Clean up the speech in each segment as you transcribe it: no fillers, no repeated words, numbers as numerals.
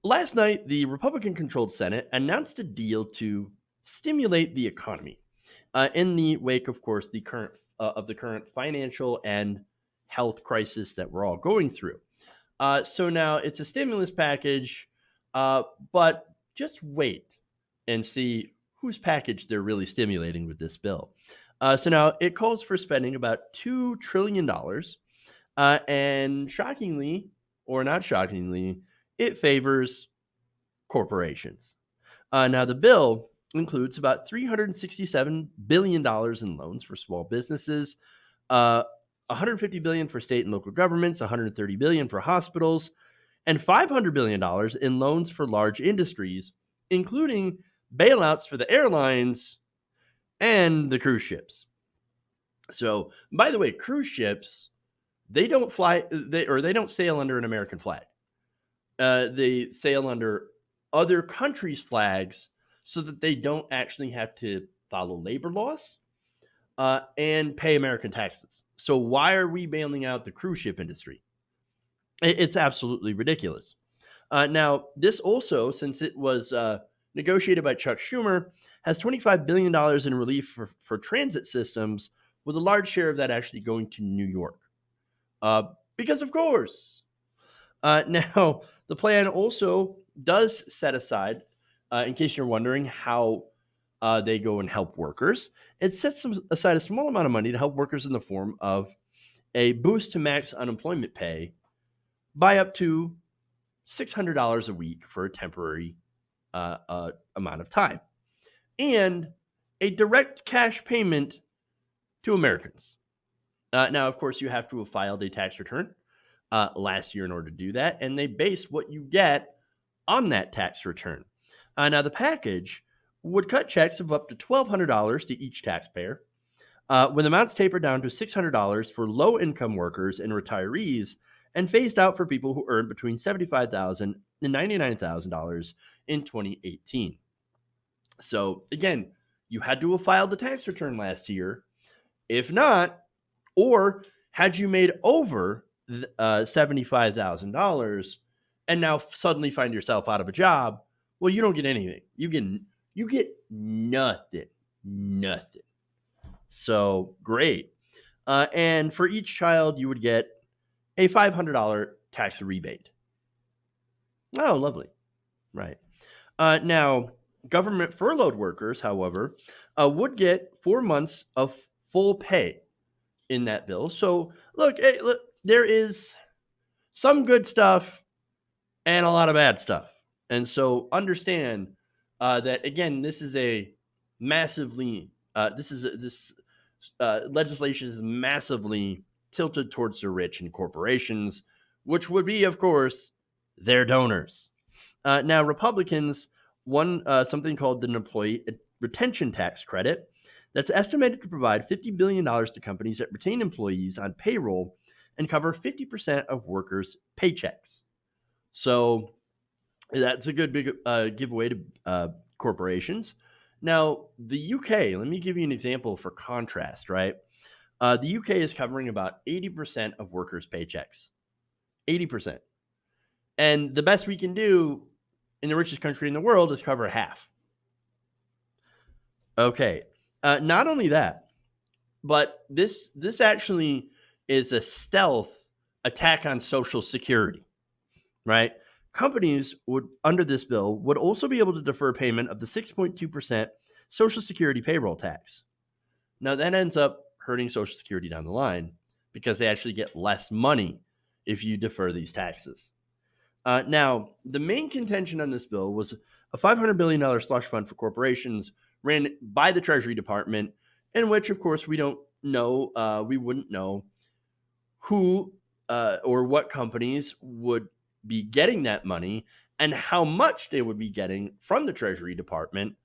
Last night, the Republican controlled Senate announced a deal to stimulate the economy in the wake, of course, the current financial and health crisis that we're all going through. So now it's a stimulus package, but just wait and see whose package they're really stimulating with this bill. So now it calls for spending about $2 trillion, and shockingly, or not shockingly, it favors corporations. Now, the bill includes about $367 billion in loans for small businesses, 150 billion for state and local governments, 130 billion for hospitals, and $500 billion in loans for large industries, including bailouts for the airlines and the cruise ships. So, by the way, cruise ships, they don't fly they don't sail under an American flag. They sail under other countries' flags so that they don't actually have to follow labor laws and pay American taxes. So why are we bailing out the cruise ship industry? It's absolutely ridiculous. Now, this also, since it was negotiated by Chuck Schumer, has $25 billion in relief for transit systems, with a large share of that actually going to New York. Because, of course. Now, the plan also does set aside, in case you're wondering how they go and help workers, it sets aside a small amount of money to help workers in the form of a boost to max unemployment pay by up to $600 a week for a temporary amount of time, and a direct cash payment to Americans. Now, of course, you have to have filed a tax return last year in order to do that, and they base what you get on that tax return. Now, the package would cut checks of up to $1,200 to each taxpayer, with amounts tapered down to $600 for low-income workers and retirees, and phased out for people who earned between $75,000 and $99,000 in 2018. So, again, you had to have filed the tax return last year. If not, or had you made over $75,000 and now suddenly find yourself out of a job, well, you don't get anything. You get nothing. So great. And for each child, you would get a $500 tax rebate. Oh, lovely. Right. Now, government furloughed workers, however, would get 4 months of full pay in that bill. So look, there is some good stuff and a lot of bad stuff. And so understand that, again, this is a massively, this legislation is massively tilted towards the rich and corporations, which would be, of course, their donors. Now, Republicans won something called the Employee Retention Tax Credit that's estimated to provide $50 billion to companies that retain employees on payroll and cover 50% of workers' paychecks. So that's a good big giveaway to corporations. Now, the UK, let me give you an example for contrast, right? The UK is covering about 80% of workers' paychecks. 80%. And the best we can do in the richest country in the world is cover half. Okay. Not only that, but this actually is a stealth attack on Social Security, right? Companies would, under this bill, would also be able to defer payment of the 6.2% Social Security payroll tax. Now, that ends up hurting Social Security down the line because they actually get less money if you defer these taxes. Now, the main contention on this bill was a $500 billion slush fund for corporations ran by the Treasury Department, in which, of course, we don't know, we wouldn't know who or what companies would be getting that money and how much they would be getting from the Treasury Department,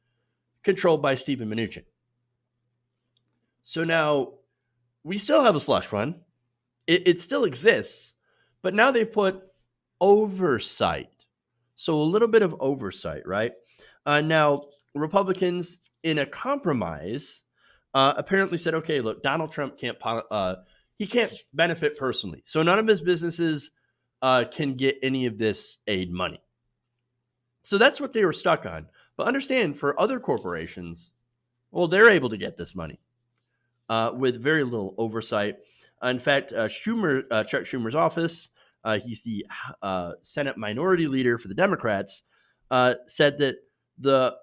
controlled by Steven Mnuchin. So now we still have a slush fund. It still exists, but now they've put oversight. So a little bit of oversight, right? Now, Republicans, in a compromise, apparently said, okay, look, Donald Trump can't benefit personally. So none of his businesses can get any of this aid money. So that's what they were stuck on. But understand, for other corporations, well, they're able to get this money with very little oversight. In fact, Chuck Schumer's office, he's the Senate Minority Leader for the Democrats, said that the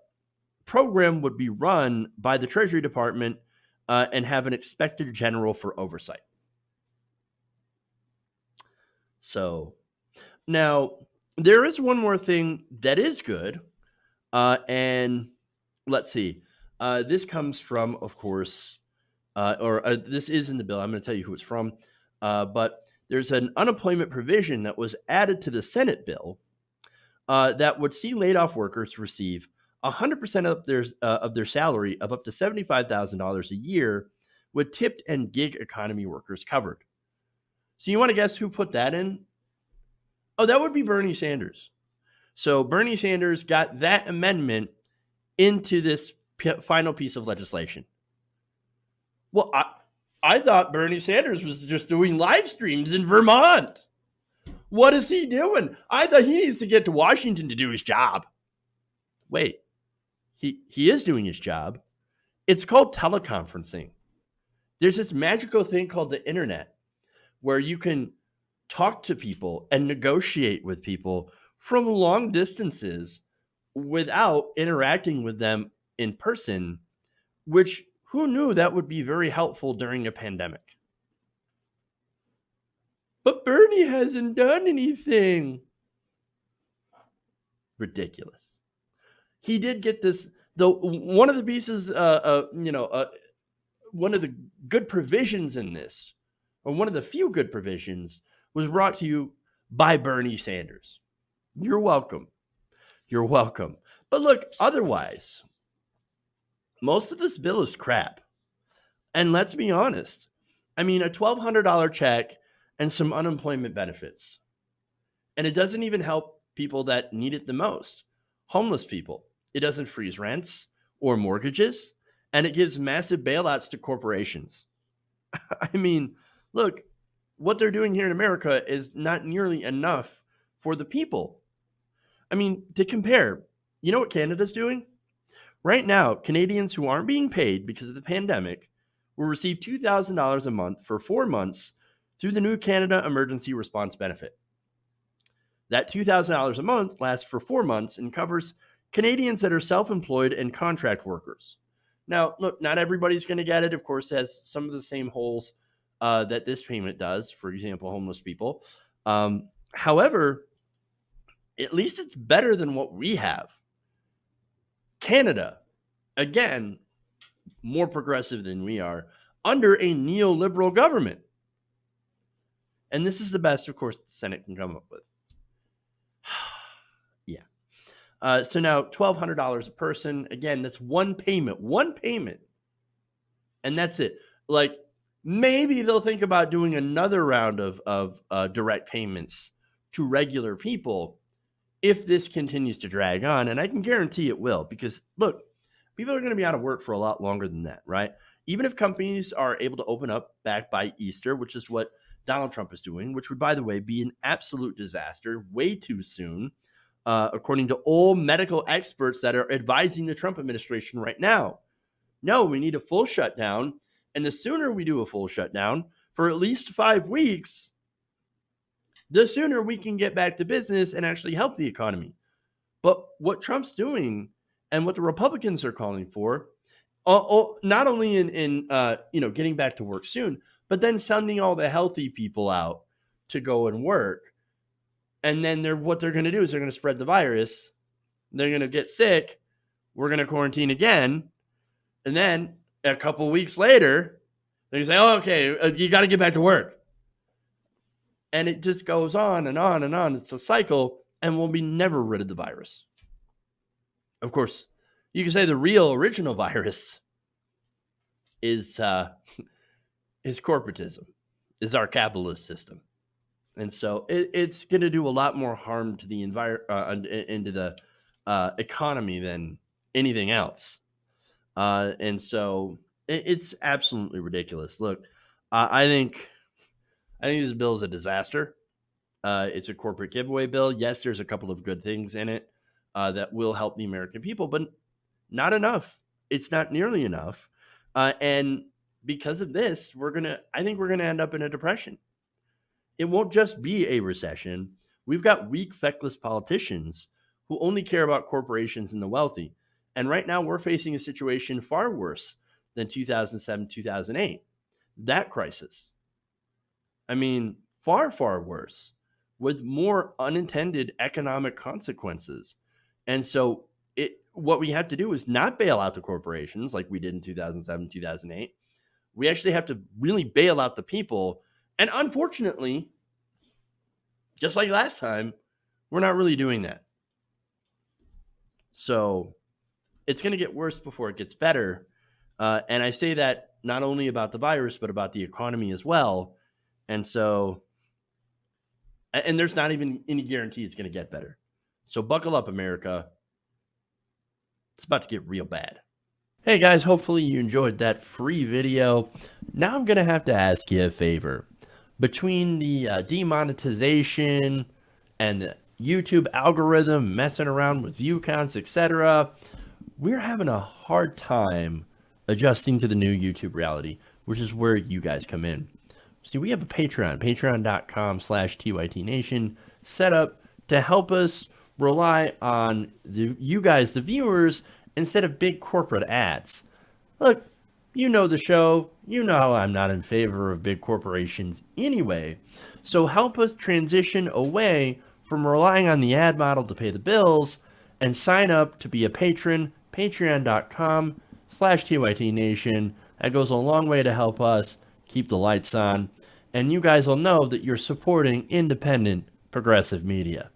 program would be run by the Treasury Department and have an inspector general for oversight. So now there is one more thing that is good, and let's see. This comes from, of course, this is in the bill. I'm going to tell you who it's from. But there's an unemployment provision that was added to the Senate bill that would see laid off workers receive 100% of their salary of up to $75,000 a year, with tipped and gig economy workers covered. So you want to guess who put that in? Oh, that would be Bernie Sanders. So Bernie Sanders got that amendment into this final piece of legislation. Well, I thought Bernie Sanders was just doing live streams in Vermont. What is he doing? I thought he needs to get to Washington to do his job. Wait, he is doing his job. It's called teleconferencing. There's this magical thing called the internet where you can talk to people and negotiate with people from long distances without interacting with them in person, which who knew that would be very helpful during a pandemic? But Bernie hasn't done anything. Ridiculous. He did get this, though. One of the pieces, one of the good provisions in this, or one of the few good provisions, was brought to you by Bernie Sanders. You're welcome. You're welcome. But look, otherwise, most of this bill is crap. And let's be honest. I mean, a $1,200 check and some unemployment benefits. And it doesn't even help people that need it the most. Homeless people. It doesn't freeze rents or mortgages. And it gives massive bailouts to corporations. I mean, look, what they're doing here in America is not nearly enough for the people. I mean, to compare, you know what Canada's doing? Right now, Canadians who aren't being paid because of the pandemic will receive $2,000 a month for 4 months through the new Canada Emergency Response Benefit. That $2,000 a month lasts for 4 months and covers Canadians that are self-employed and contract workers. Now, look, not everybody's going to get it. Of course, it has some of the same holes that this payment does, for example, homeless people. However, at least it's better than what we have. Canada, again, more progressive than we are, under a neoliberal government. And this is the best, of course, the Senate can come up with. Yeah. So now $1,200 a person. Again, that's one payment. And that's it. Like, maybe they'll think about doing another round of direct payments to regular people if this continues to drag on. And I can guarantee it will, because look, people are going to be out of work for a lot longer than that, right? Even if companies are able to open up back by Easter, which is what Donald Trump is doing, which would, by the way, be an absolute disaster way too soon, according to all medical experts that are advising the Trump administration right now. No, we need a full shutdown. And the sooner we do a full shutdown for at least 5 weeks, the sooner we can get back to business and actually help the economy. But what Trump's doing and what the Republicans are calling for, not only in getting back to work soon, but then sending all the healthy people out to go and work. And then what they're going to do is they're going to spread the virus. They're going to get sick. We're going to quarantine again. And then a couple weeks later, they're going to say, oh, okay, you got to get back to work. And it just goes on and on and on. It's a cycle, and we'll be never rid of the virus. Of course, you can say the real original virus is corporatism, is our capitalist system. And so it's going to do a lot more harm to the into the economy than anything else. And so it's absolutely ridiculous. Look, I think this bill is a disaster. It's a corporate giveaway bill. Yes, there's a couple of good things in it. that will help the American people, but not enough. It's not nearly enough. And because of this, I think we're gonna end up in a depression. It won't just be a recession. We've got weak, feckless politicians who only care about corporations and the wealthy. And right now, we're facing a situation far worse than 2007, 2008. That crisis. I mean, far, far worse, with more unintended economic consequences. And so, what we have to do is not bail out the corporations like we did in 2007, 2008. We actually have to really bail out the people. And unfortunately, just like last time, we're not really doing that. So it's going to get worse before it gets better. And I say that not only about the virus, but about the economy as well. And so, and there's not even any guarantee it's going to get better. So buckle up, America. It's about to get real bad. Hey guys, hopefully you enjoyed that free video. Now I'm going to have to ask you a favor. Between the demonetization and the YouTube algorithm messing around with view counts, etc., we're having a hard time adjusting to the new YouTube reality, which is where you guys come in. See, we have a Patreon, patreon.com/TYTNation, set up to help us rely on you guys, the viewers, instead of big corporate ads. Look, you know the show. You know I'm not in favor of big corporations anyway. So help us transition away from relying on the ad model to pay the bills and sign up to be a patron, patreon.com/TYTNation. That goes a long way to help us keep the lights on. And you guys will know that you're supporting independent, progressive media.